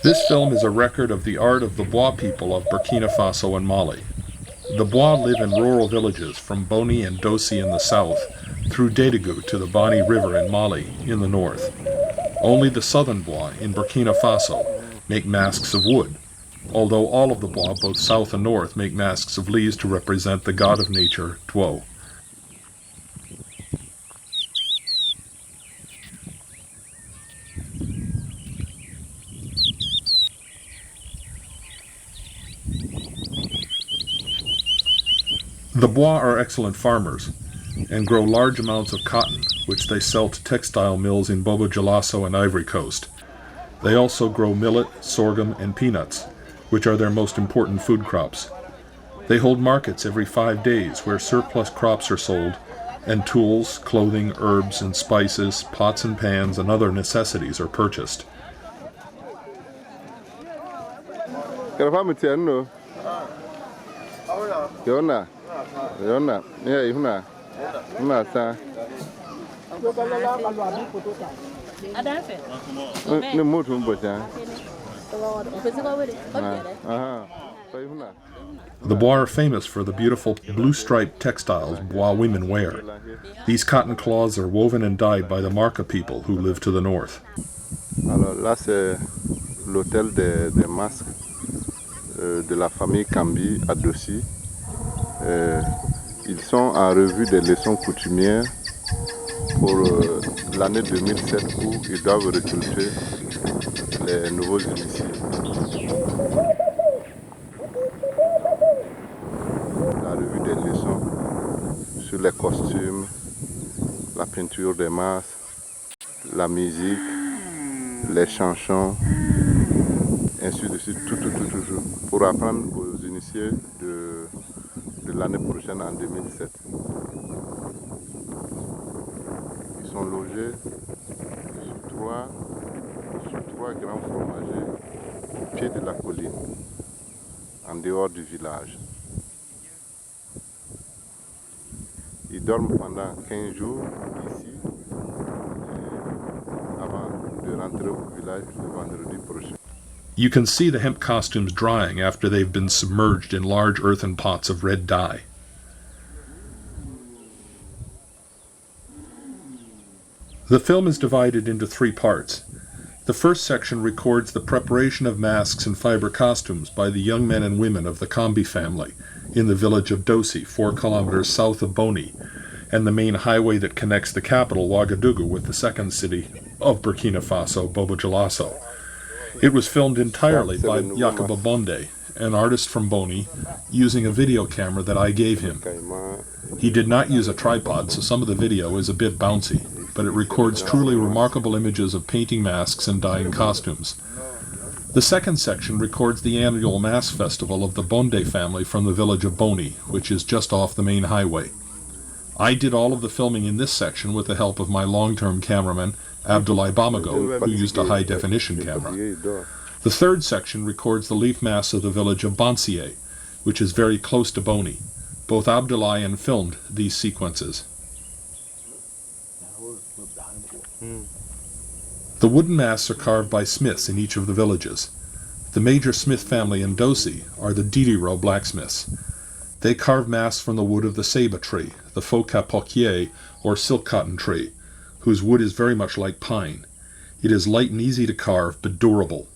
This film is a record of the art of the Bois people of Burkina Faso and Mali. The Bois live in rural villages from Boni and Dosi in the south, through Dédégu to the Boni River in Mali in the north. Only the southern Bois in Burkina Faso make masks of wood, although all of the Bois, both south and north, make masks of leaves to represent the god of nature, Tuo. The Bois are excellent farmers and grow large amounts of cotton, which they sell to textile mills in Bobo Dioulasso and Ivory Coast. They also grow millet, sorghum, and peanuts, which are their most important food crops. They hold markets every 5 days where surplus crops are sold, and tools, clothing, herbs and spices, pots and pans, and other necessities are purchased. The Bois are famous for the beautiful blue-striped textiles Bois women wear. These cotton cloths are woven and dyed by the Marca people who live to the north. Alors là, c'est l'hôtel des masques de la famille Kambi à Dossi. Ils sont en revue des leçons coutumières pour l'année 2007 où ils doivent recruter les nouveaux initiés. La revue des leçons sur les costumes, la peinture des masques, la musique, les chansons, ainsi de suite, tout, pour apprendre aux initiés de l'année prochaine en 2007. Ils sont logés sur trois grands fromagers au pied de la colline, en dehors du village. Ils dorment pendant 15 jours ici, avant de rentrer au village le vendredi prochain. You can see the hemp costumes drying after they've been submerged in large earthen pots of red dye. The film is divided into 3 parts. The first section records the preparation of masks and fiber costumes by the young men and women of the Kambi family in the village of Dosi, 4 kilometers south of Boni, and the main highway that connects the capital, Ouagadougou, with the second city of Burkina Faso, Bobo Dioulasso. It was filmed entirely by Yakuba Bonde, an artist from Boni, using a video camera that I gave him. He did not use a tripod, so some of the video is a bit bouncy, but it records truly remarkable images of painting masks and dyeing costumes. The second section records the annual mask festival of the Bonde family from the village of Boni, which is just off the main highway. I did all of the filming in this section with the help of my long-term cameraman, Abdoulaye Bamago, who used a high-definition camera. The third section records the leaf masks of the village of Bansier, which is very close to Boni. Both Abdoulaye and filmed these sequences. The wooden masks are carved by smiths in each of the villages. The major smith family in Dosi are the Didiro blacksmiths. They carve masks from the wood of the ceiba tree, the Phoca poquier, or silk cotton tree, whose wood is very much like pine. It is light and easy to carve, but durable.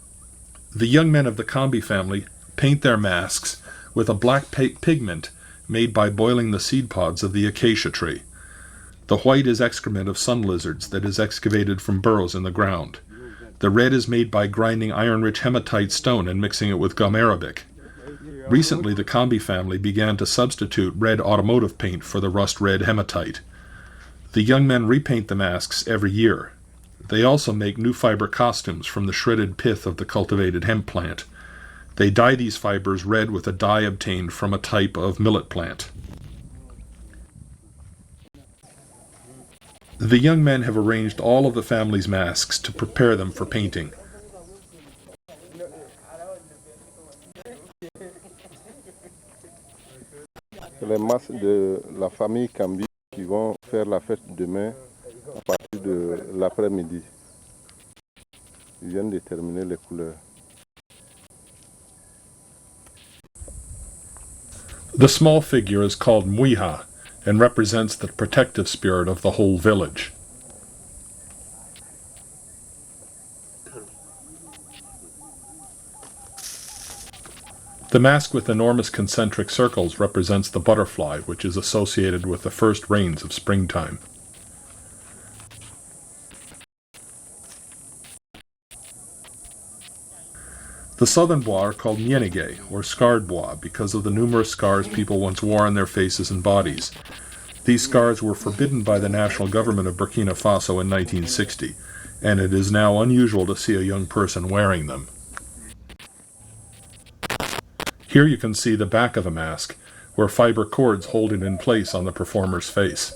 The young men of the Kambi family paint their masks with a black pigment made by boiling the seed pods of the acacia tree. The white is excrement of sun lizards that is excavated from burrows in the ground. The red is made by grinding iron-rich hematite stone and mixing it with gum arabic. Recently, the Kambi family began to substitute red automotive paint for the rust-red hematite. The young men repaint the masks every year. They also make new fiber costumes from the shredded pith of the cultivated hemp plant. They dye these fibers red with a dye obtained from a type of millet plant. The young men have arranged all of the family's masks to prepare them for painting. Les masses de la famille Kambi qui vont faire la fête demain à partir de l'après-midi. Ils viennent déterminer les couleurs. The small figure is called Muiha and represents the protective spirit of the whole village. The mask with enormous concentric circles represents the butterfly, which is associated with the first rains of springtime. The southern bois are called Nyenige, or scarred bois, because of the numerous scars people once wore on their faces and bodies. These scars were forbidden by the national government of Burkina Faso in 1960, and it is now unusual to see a young person wearing them. Here you can see the back of a mask, where fiber cords hold it in place on the performer's face.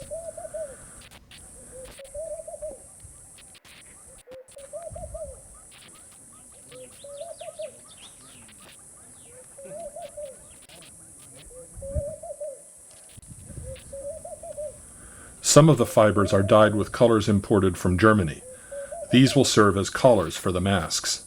Some of the fibers are dyed with colors imported from Germany. These will serve as collars for the masks.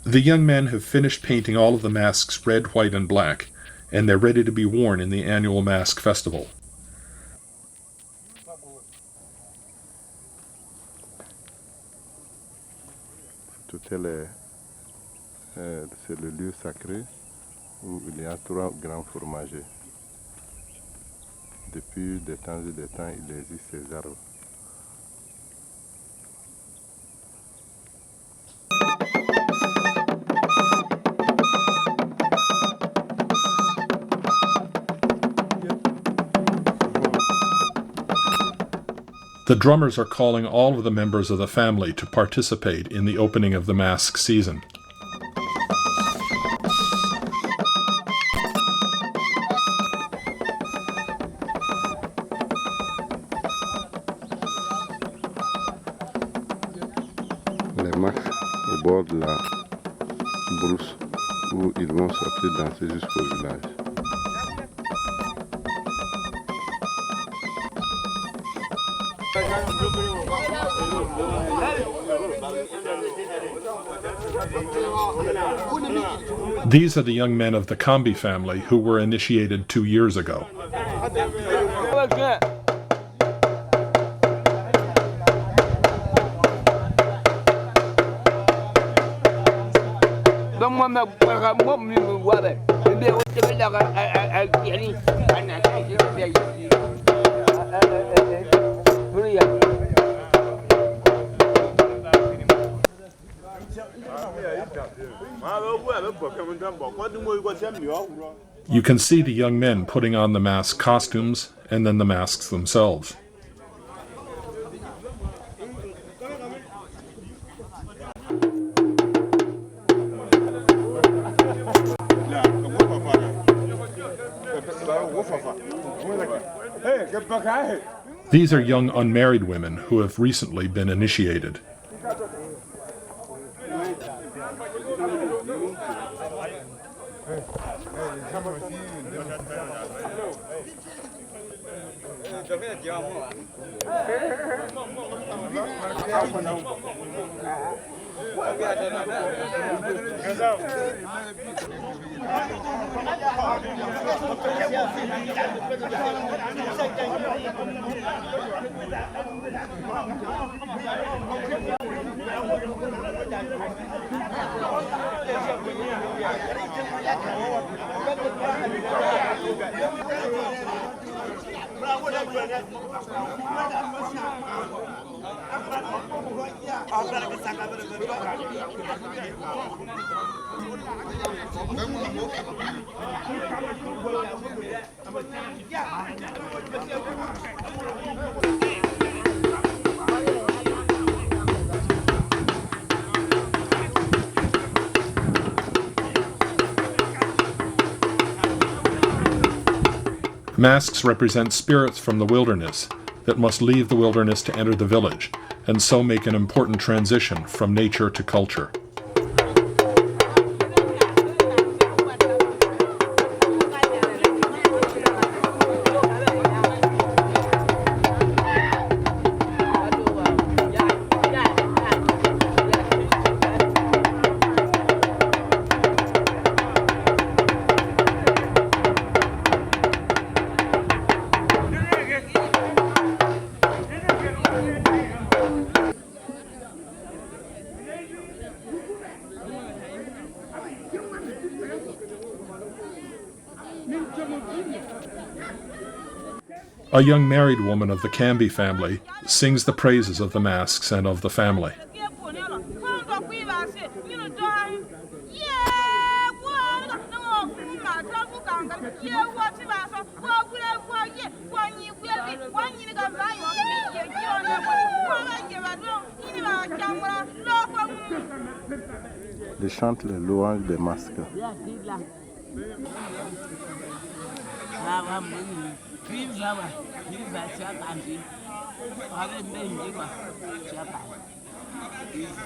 The young men have finished painting all of the masks red, white, and black, and they're ready to be worn in the annual mask festival. C'est le lieu sacré où il y a 3 grands fromagers. Depuis des temps et des temps, il existe ces arbres. The drummers are calling all of the members of the family to participate in the opening of the mask season. Les masques au bord de la brousse où ils vont sortir danser jusqu'au village. These are the young men of the Kambi family who were initiated 2 years ago. You can see the young men putting on the mask costumes and then the masks themselves. These are young unmarried women who have recently been initiated. Masks represent spirits from the wilderness that must leave the wilderness to enter the village, and so make an important transition from nature to culture. A young married woman of the Cambi family sings the praises of the masks and of the family. Ils chantent les louanges des masques.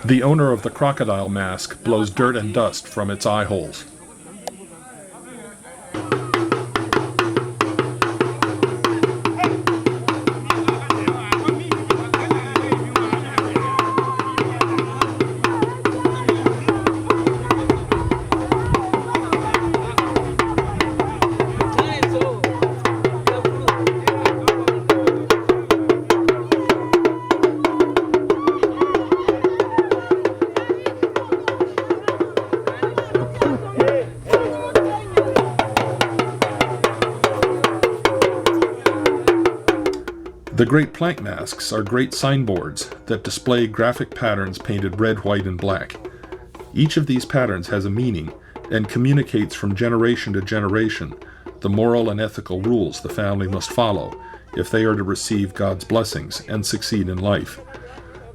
The owner of the crocodile mask blows dirt and dust from its eye holes. The great plank masks are great signboards that display graphic patterns painted red, white, and black. Each of these patterns has a meaning and communicates from generation to generation the moral and ethical rules the family must follow if they are to receive God's blessings and succeed in life.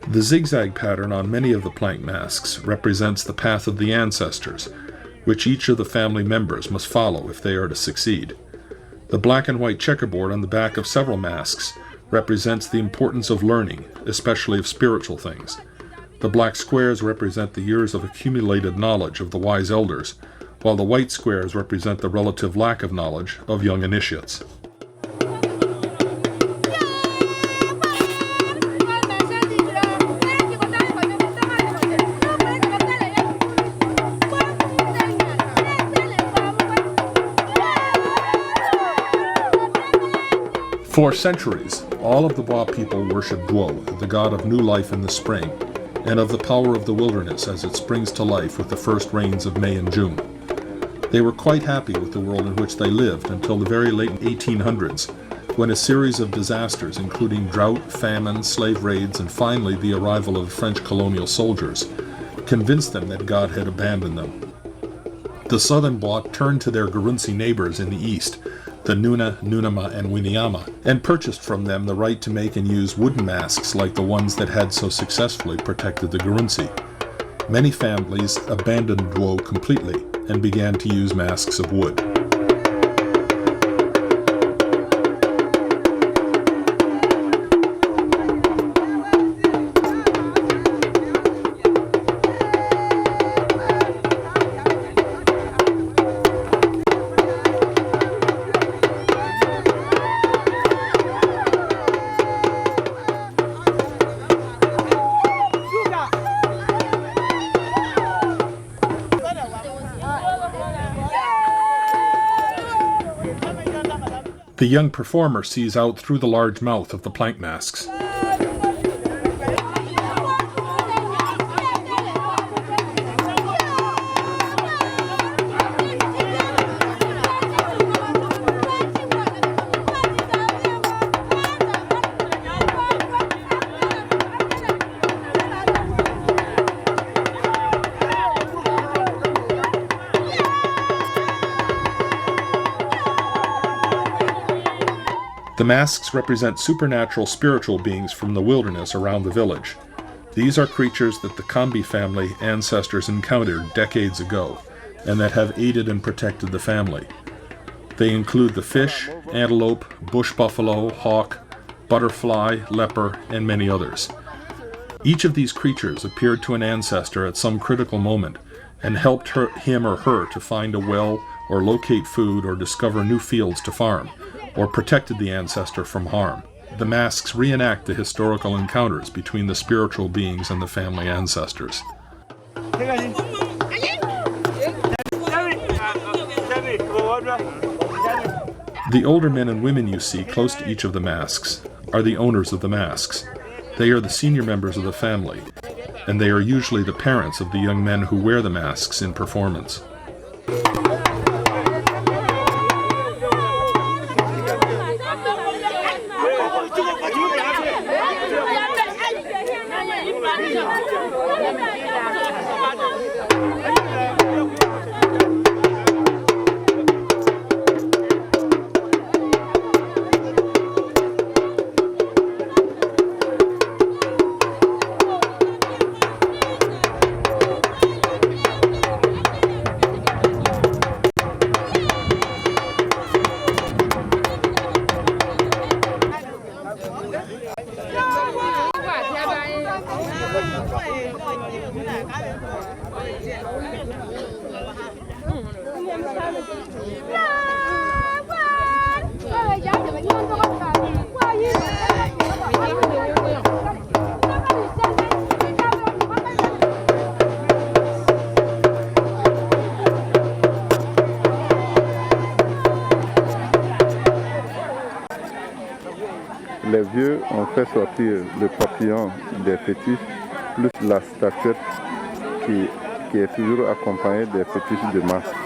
The zigzag pattern on many of the plank masks represents the path of the ancestors, which each of the family members must follow if they are to succeed. The black and white checkerboard on the back of several masks represents the importance of learning, especially of spiritual things. The black squares represent the years of accumulated knowledge of the wise elders, while the white squares represent the relative lack of knowledge of young initiates. For centuries, all of the Bois people worshiped Duo, the god of new life in the spring, and of the power of the wilderness as it springs to life with the first rains of May and June. They were quite happy with the world in which they lived until the very late 1800s, when a series of disasters, including drought, famine, slave raids, and finally the arrival of French colonial soldiers, convinced them that God had abandoned them. The southern Bois turned to their Gurunsi neighbors in the east, the Nuna, Nunama, and Winiama, and purchased from them the right to make and use wooden masks like the ones that had so successfully protected the Gurunsi. Many families abandoned Duo completely and began to use masks of wood. The young performer sees out through the large mouth of the plank masks. The masks represent supernatural spiritual beings from the wilderness around the village. These are creatures that the Cambi family ancestors encountered decades ago, and that have aided and protected the family. They include the fish, antelope, bush buffalo, hawk, butterfly, leper, and many others. Each of these creatures appeared to an ancestor at some critical moment and helped him or her to find a well or locate food or discover new fields to farm, or protected the ancestor from harm. The masks reenact the historical encounters between the spiritual beings and the family ancestors. The older men and women you see close to each of the masks are the owners of the masks. They are the senior members of the family, and they are usually the parents of the young men who wear the masks in performance. Les vieux ont fait sortir le papillon des fétiches, plus la statuette qui est toujours accompagnée des fétiches de masques.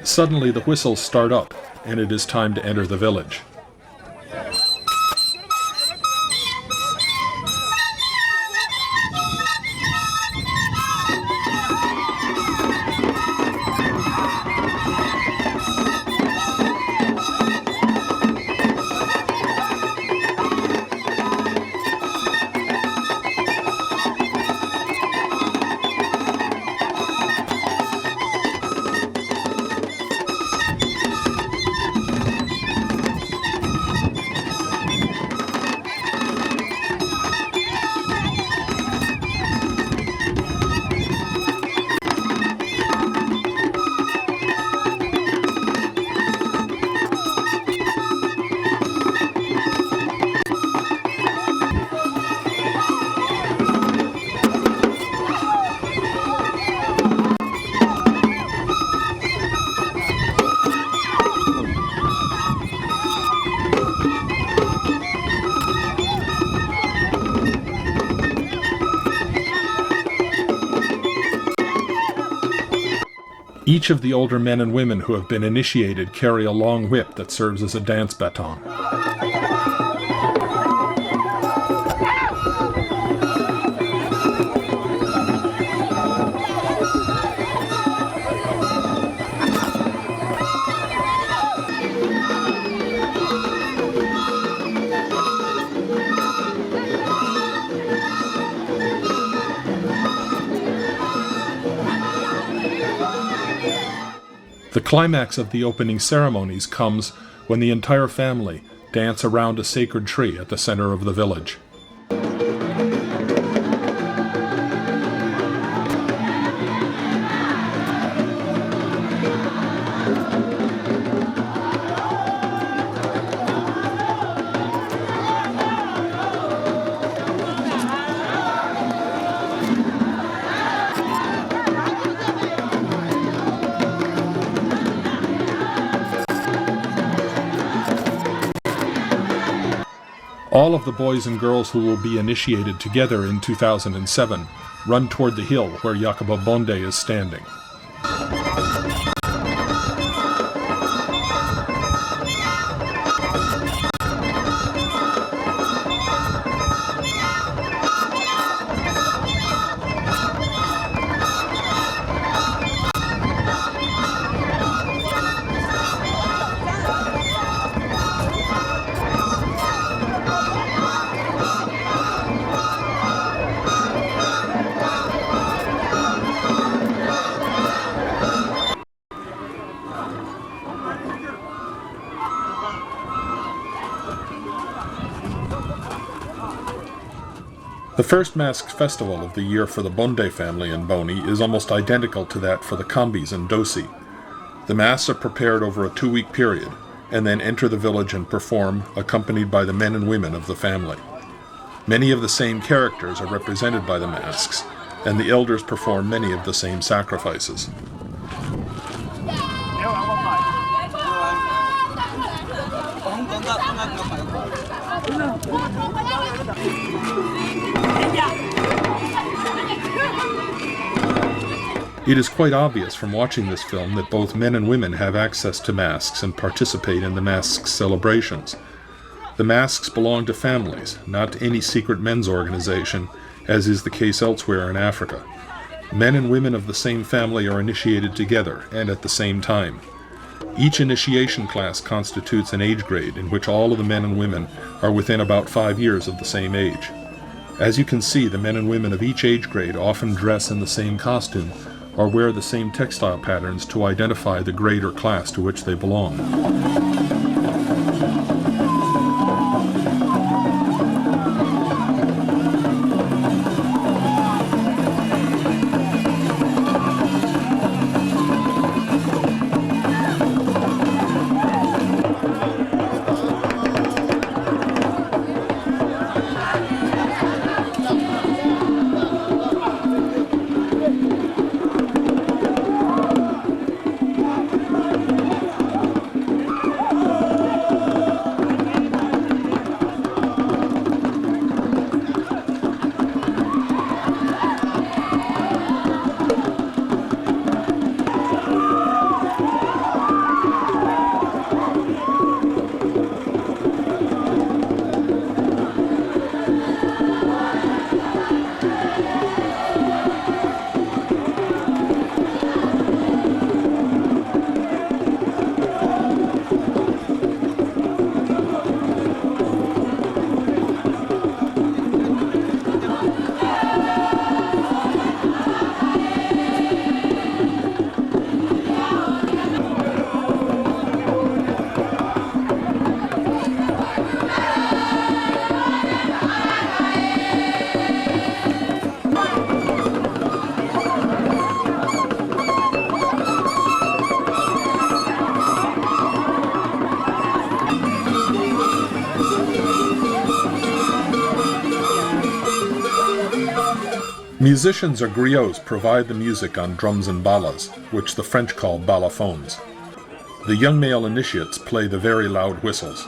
Suddenly the whistles start up, and it is time to enter the village. Each of the older men and women who have been initiated carry a long whip that serves as a dance baton. The climax of the opening ceremonies comes when the entire family dance around a sacred tree at the center of the village. All of the boys and girls who will be initiated together in 2007 run toward the hill where Jacobo Bonde is standing. The first masked festival of the year for the Bonde family in Boni is almost identical to that for the Kambis in Dosi. The masks are prepared over a 2-week period, and then enter the village and perform, accompanied by the men and women of the family. Many of the same characters are represented by the masks, and the elders perform many of the same sacrifices. It is quite obvious from watching this film that both men and women have access to masks and participate in the masks celebrations. The masks belong to families, not to any secret men's organization, as is the case elsewhere in Africa. Men and women of the same family are initiated together and at the same time. Each initiation class constitutes an age grade in which all of the men and women are within about 5 years of the same age. As you can see, the men and women of each age grade often dress in the same costume or wear the same textile patterns to identify the grade or class to which they belong. Musicians or griots provide the music on drums and balas, which the French call balafons. The young male initiates play the very loud whistles.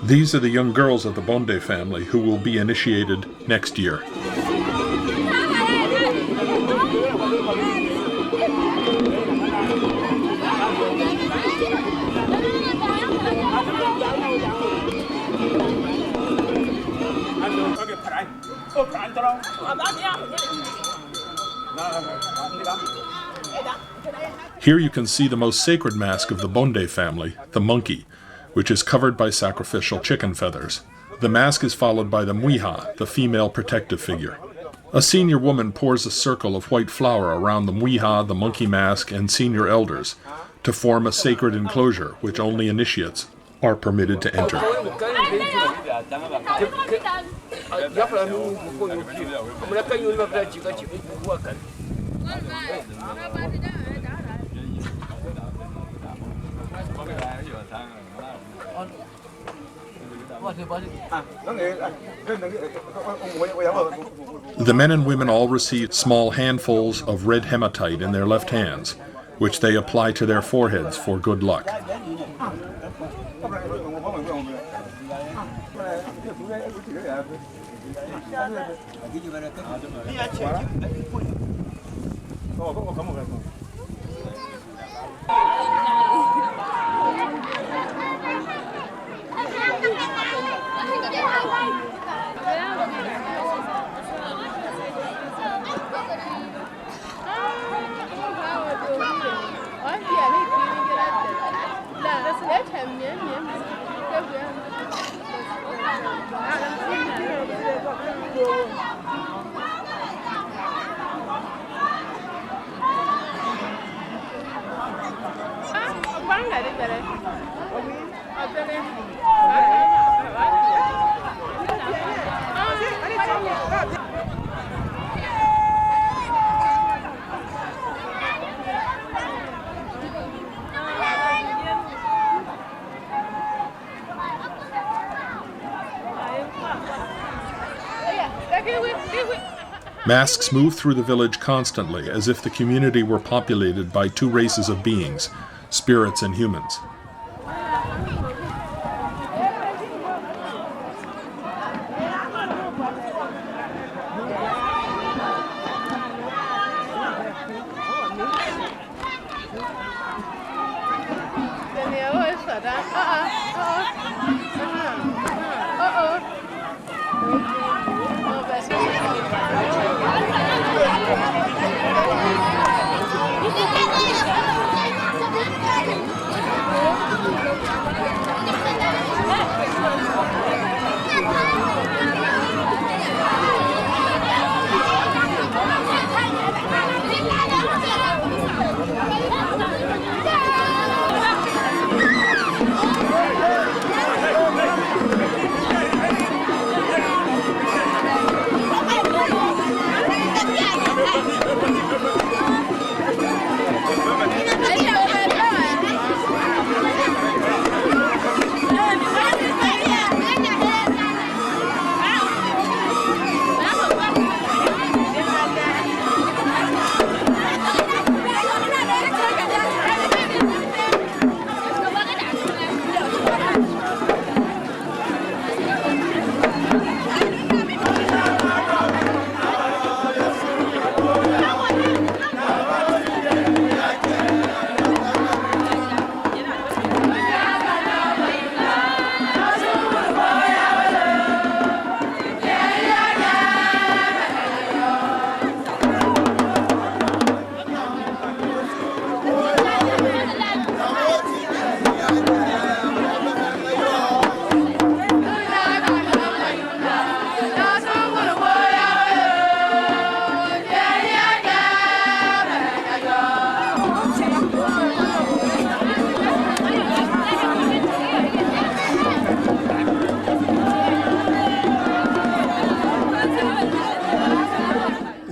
These are the young girls of the Bonde family who will be initiated next year. Here you can see the most sacred mask of the Bonde family, the monkey, which is covered by sacrificial chicken feathers. The mask is followed by the muiha, the female protective figure. A senior woman pours a circle of white flour around the muiha, the monkey mask, and senior elders to form a sacred enclosure which only initiates are permitted to enter. The men and women all receive small handfuls of red hematite in their left hands, which they apply to their foreheads for good luck. Masks move through the village constantly, as if the community were populated by two races of beings, spirits and humans.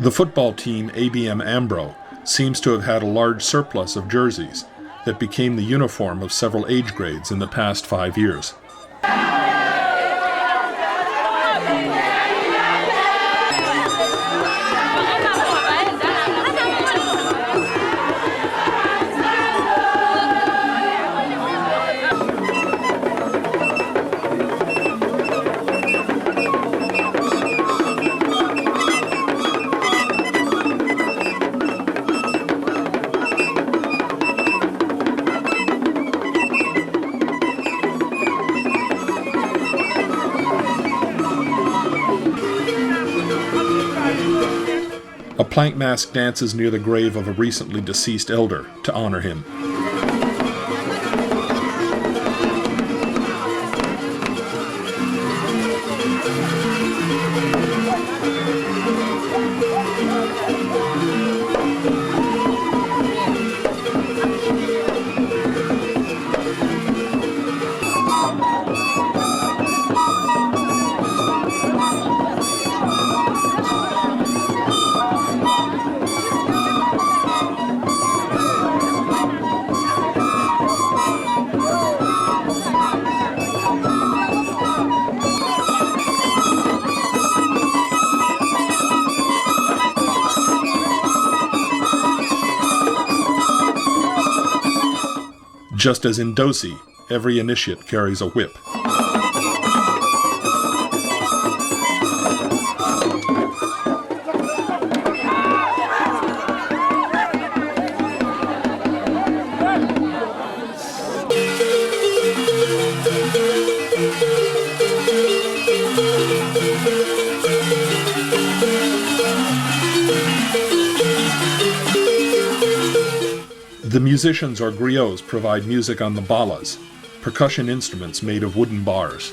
The football team ABM Ambro seems to have had a large surplus of jerseys that became the uniform of several age grades in the past 5 years. A plank mask dances near the grave of a recently deceased elder to honor him. Just as in Dosi, every initiate carries a whip. The musicians or griots provide music on the balas, percussion instruments made of wooden bars.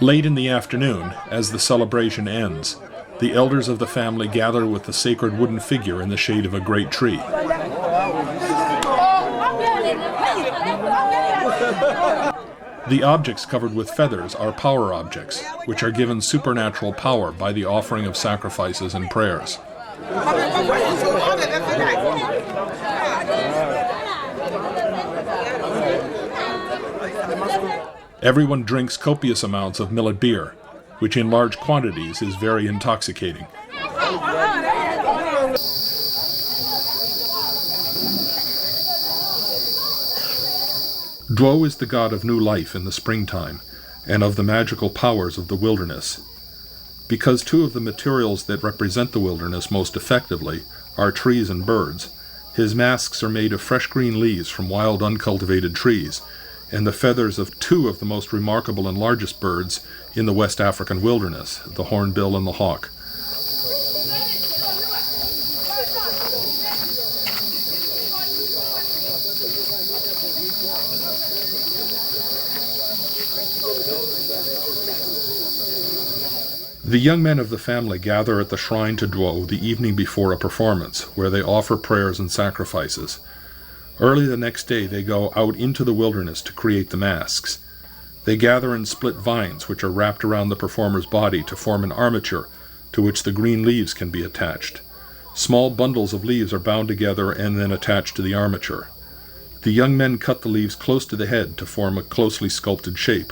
Late in the afternoon, as the celebration ends, the elders of the family gather with the sacred wooden figure in the shade of a great tree. The objects covered with feathers are power objects, which are given supernatural power by the offering of sacrifices and prayers. Everyone drinks copious amounts of millet beer, which in large quantities is very intoxicating. Dwo is the god of new life in the springtime, and of the magical powers of the wilderness. Because two of the materials that represent the wilderness most effectively are trees and birds, his masks are made of fresh green leaves from wild uncultivated trees, and the feathers of two of the most remarkable and largest birds in the West African wilderness, the hornbill and the hawk. The young men of the family gather at the shrine to Dwo the evening before a performance, where they offer prayers and sacrifices. Early the next day they go out into the wilderness to create the masks. They gather and split vines which are wrapped around the performer's body to form an armature to which the green leaves can be attached. Small bundles of leaves are bound together and then attached to the armature. The young men cut the leaves close to the head to form a closely sculpted shape,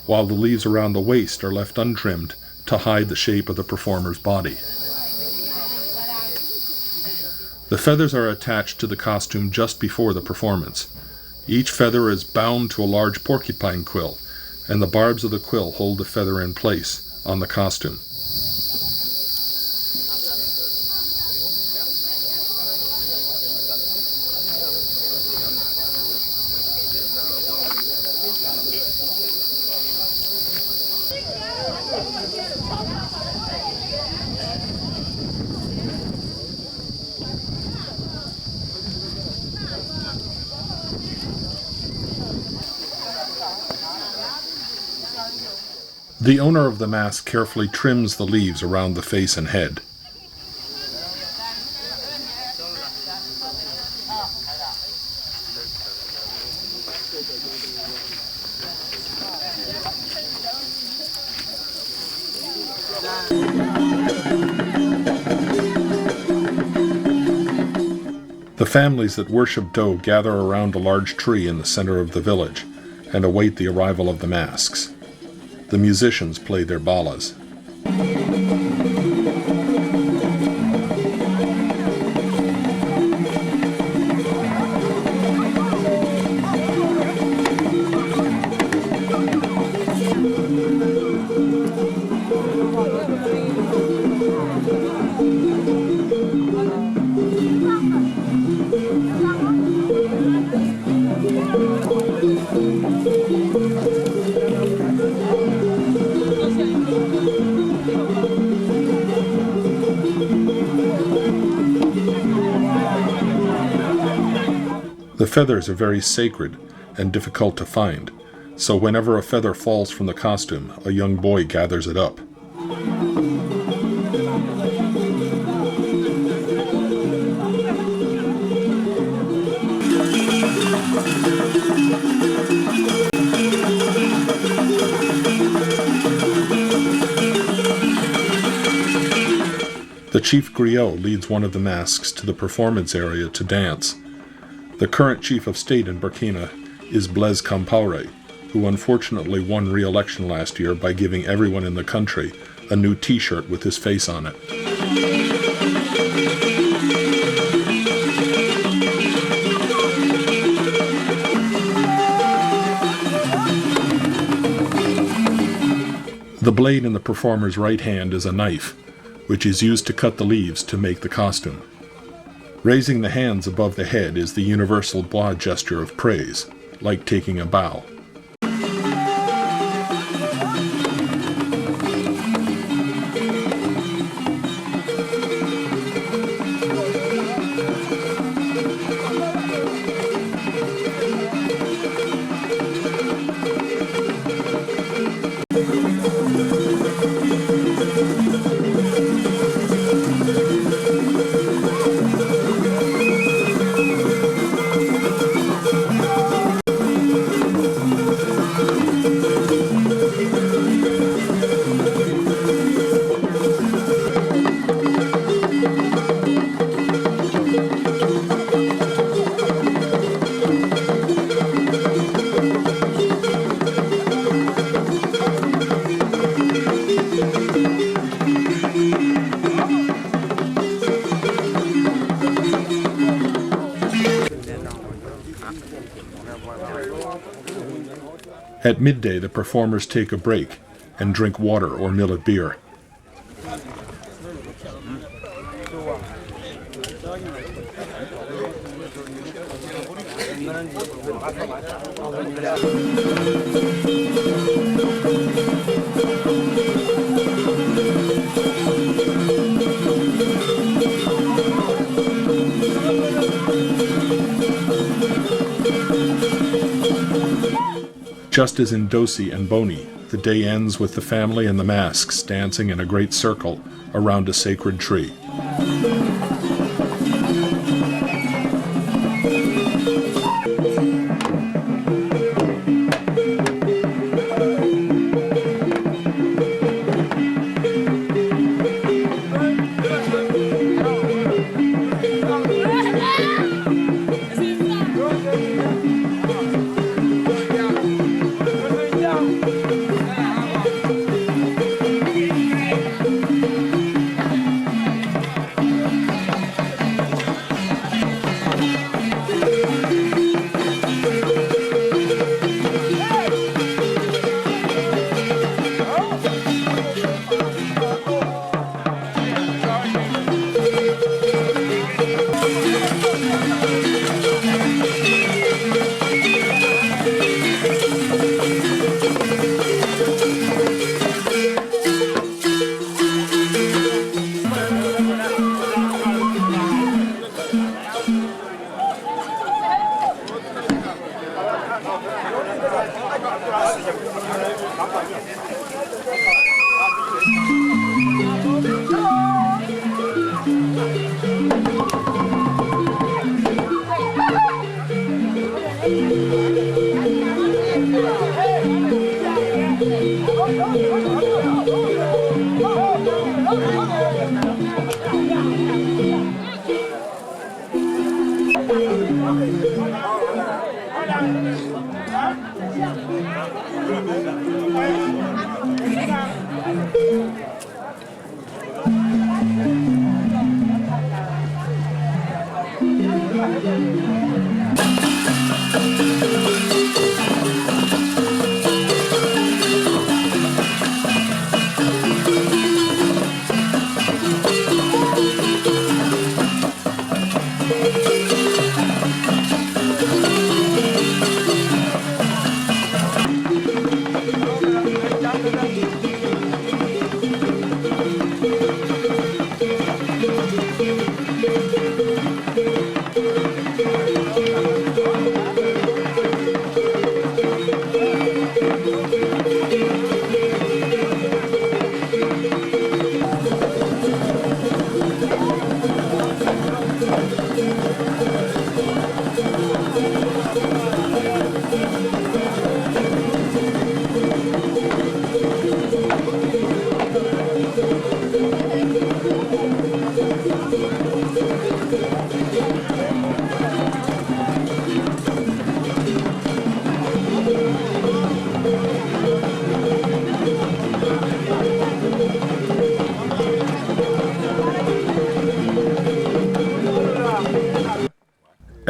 while the leaves around the waist are left untrimmed to hide the shape of the performer's body. The feathers are attached to the costume just before the performance. Each feather is bound to a large porcupine quill, and the barbs of the quill hold the feather in place on the costume. The owner of the mask carefully trims the leaves around the face and head. The families that worship Do gather around a large tree in the center of the village and await the arrival of the masks. The musicians play their balas. The feathers are very sacred and difficult to find, so whenever a feather falls from the costume, a young boy gathers it up. The chief griot leads one of the masks to the performance area to dance. The current chief of state in Burkina is Blaise Compaoré, who unfortunately won re-election last year by giving everyone in the country a new t-shirt with his face on it. The blade in the performer's right hand is a knife, which is used to cut the leaves to make the costume. Raising the hands above the head is the universal bois gesture of praise, like taking a bow. At midday, the performers take a break and drink water or millet beer. Just as in Dosi and Boni, the day ends with the family and the masks dancing in a great circle around a sacred tree.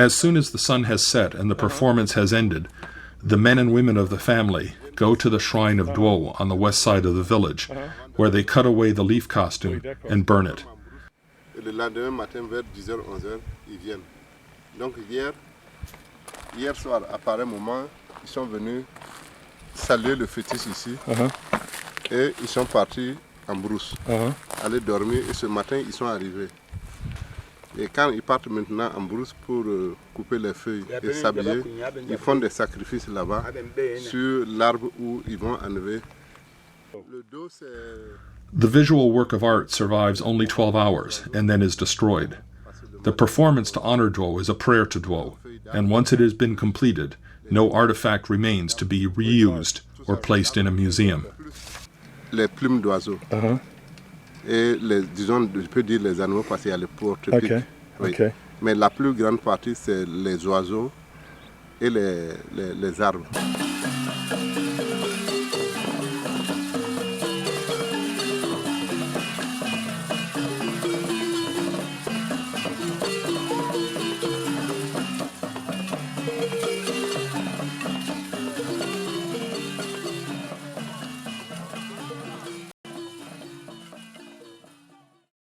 As soon as the sun has set and the performance has ended, the men and women of the family go to the shrine of Duo on the west side of the village, where they cut away the leaf costume and burn it. Et le lendemain matin, vers 10h, 11h, ils viennent. Donc hier soir, à pareil moment, ils sont venus saluer le fœtus ici. Et ils sont partis en brousse, aller dormir. Et ce matin, ils sont arrivés. Et quand ils partent maintenant en brousse pour couper les feuilles et s'habiller, ils font des sacrifices là-bas sur l'arbre où ils vont enlever. Le dos, c'est... The visual work of art survives only 12 hours and then is destroyed. The performance to honor Duo is a prayer to Duo, and once it has been completed, no artifact remains to be reused or placed in a museum. Les plumes d'oiseaux. Et disons, je peux dire les animaux parce qu'il y a les porte-piques. Oui. Mais la plus grande partie, c'est les oiseaux et les arbres.